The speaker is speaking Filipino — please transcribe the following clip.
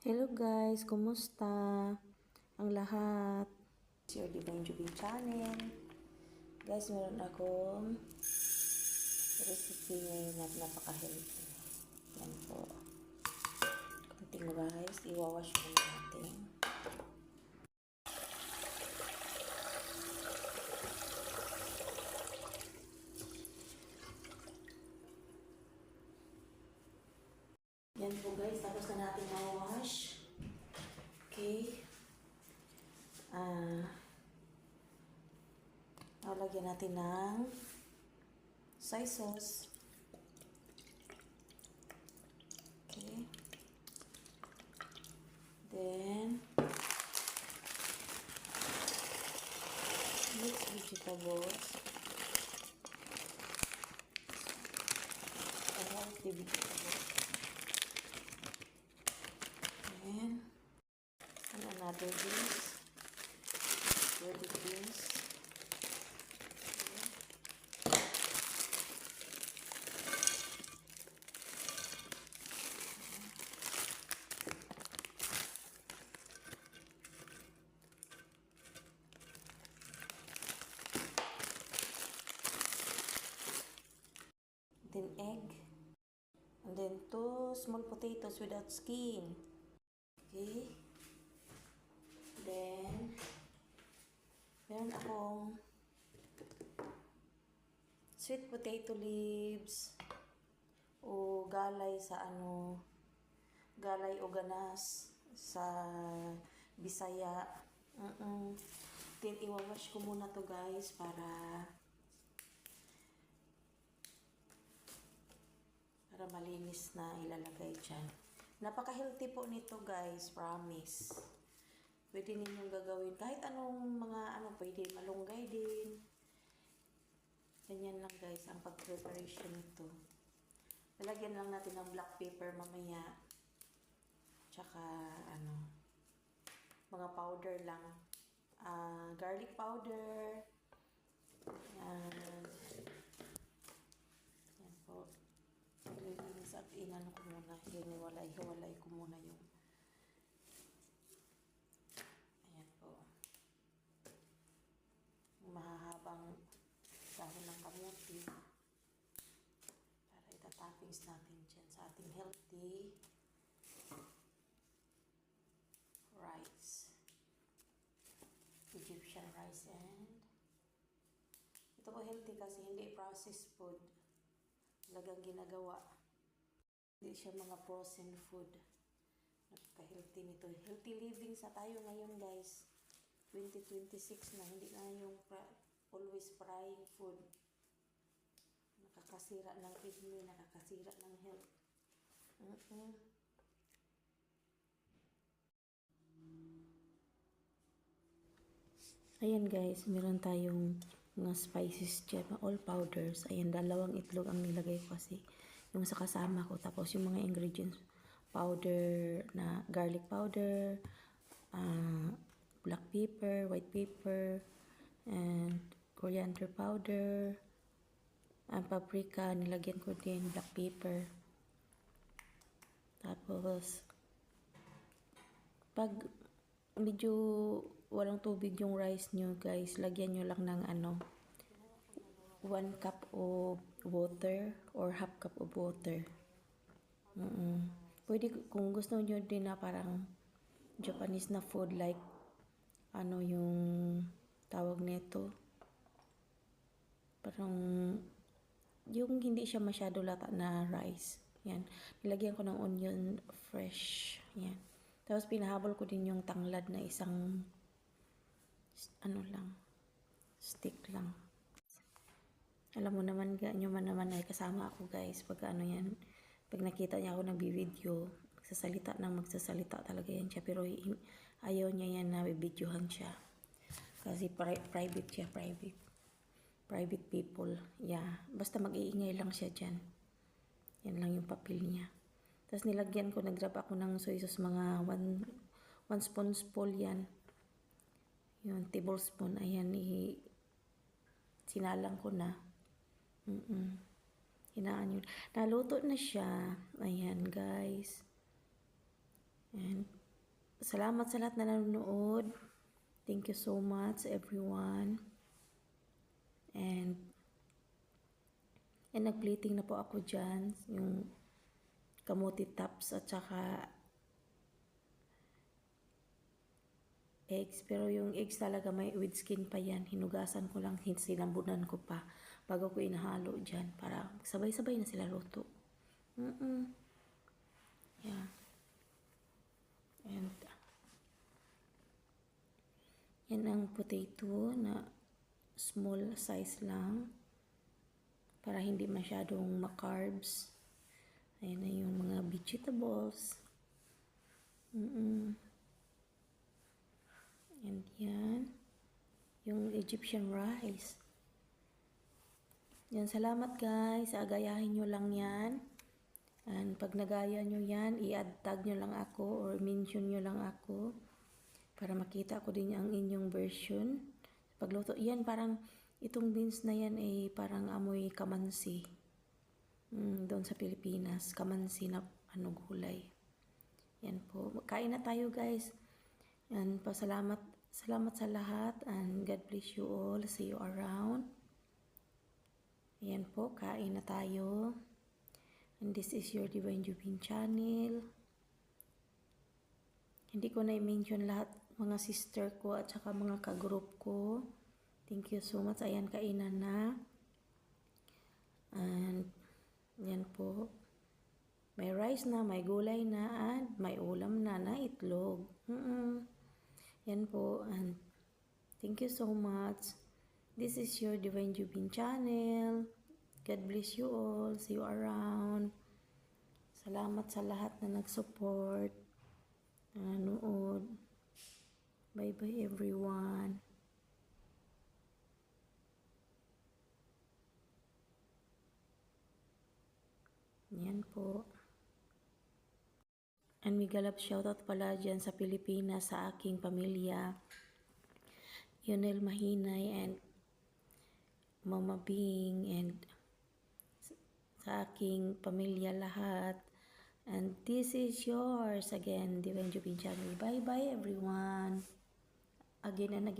Hello guys, kumusta ang lahat? It's your Divine Juby channel. Guys, meron akong recipe ngayon na napaka-healthy. Yan po. Kunting rice, iwawash ko natin. Yan po guys, tapos na natin ma-wash. Okay. Lagyan natin ng soy sauce. Okay. Then, mixed vegetables. Healthy vegetables. And another beans. Ready beans. Then egg, and then 2 small potatoes without skin. Okay. Then meron akong sweet potato leaves o galay sa galay o ganas sa Bisaya. Then iwawash ko muna to guys para malinis na ilalagay dyan. Napaka-healthy po nito guys, promise. Pwede ninyong gagawin kahit anong mga pwede malunggay din. Ganyan lang guys ang pag-preparation nito. Lalagyan lang natin ng black pepper mamaya. Tsaka mga powder lang. Garlic powder. Yan po. Linis at inano ko muna. Hiwalay ko muna yung ayan po. Mahahabang dahon ng kamuti para itatoppings natin dyan sa ating healthy rice. Egyptian rice, and ito po healthy kasi hindi processed food. Talagang ginagawa. Hindi siya mga frozen food. Napaka-healthy nito. Healthy living sa tayo ngayon guys. 2026 na. Hindi na yung always frying food. Nakakasira ng kidney. Nakakasira ng health. Ayan guys. Meron tayong mga spices dyan, all powders. Ayan, 2 itlog ang nilagay ko kasi yung sa kasama ko. Tapos yung mga ingredients, powder na garlic powder, black pepper, white pepper, and coriander powder, paprika, nilagyan ko din, black pepper. Tapos, pag medyo walang tubig yung rice nyo guys, lagyan nyo lang ng 1 cup of water or half cup of water. Pwede kung gusto nyo din na parang Japanese na food like yung tawag nito, parang yung hindi siya masyado lata na rice. Yan, nilagyan ko ng onion fresh. Yan. Tapos pinahabol ko din yung tanglad na isang stick lang. Alam mo naman, nyo man naman ay kasama ako guys pag yan. Pag nakita niya ako nag-video, magsasalita talaga yan siya. Pero ayaw niya yan na videohan siya. Kasi private siya, private people. Yeah, basta mag-iingay lang siya dyan. Yan lang yung papel niya. Tapos nilagyan ko, nag-grab ako ng soy sauce, mga 1 spoonful yan. Yung tablespoon, ayan, sinalang ko na. Hinaan yun. Naluto na siya. Ayan, guys. And salamat sa lahat na nanonood. Thank you so much everyone. And nag-plating na po ako dyan. Yung kamuti tops at saka eggs. Pero yung eggs talaga may with skin pa yan. Hinugasan ko lang, sinambunan ko pa bago ko inahalo dyan para sabay-sabay na sila luto. Yeah. And yan ang potato na small size lang para hindi masyadong ma-carbs. Ayan na yung mga vegetables. And yan yung Egyptian rice. Yan, salamat guys. Agayahin nyo lang yan. And pag nagaya nyo yan, i-add tag nyo lang ako or mention nyo lang ako para makita ko din ang inyong version. Pagluto, yan parang itong beans na yan ay parang amoy kamansi. Doon sa Pilipinas, kamansi na gulay. Yan po. Kain na tayo guys. And salamat sa lahat and God bless you all. See you around. Yan po, kain na tayo. And this is your Divine Jubin channel. Hindi ko na i-mention lahat mga sister ko at saka mga ka-group ko. Thank you so much. Ayan, kainan na. And yan po. May rice na, may gulay na, and may ulam na itlog. Yan po. And thank you so much. This is your Divine Jubin channel. God bless you all. See you around. Salamat sa lahat na nag-support, na nanood. Bye-bye everyone. Yan po. And migalap shoutout pala dyan sa Pilipinas sa aking pamilya. Yonel Mahinay and Mama Bing and sa aking pamilya lahat. And this is yours again, Divine Jubin channel. Bye-bye everyone. Again and again.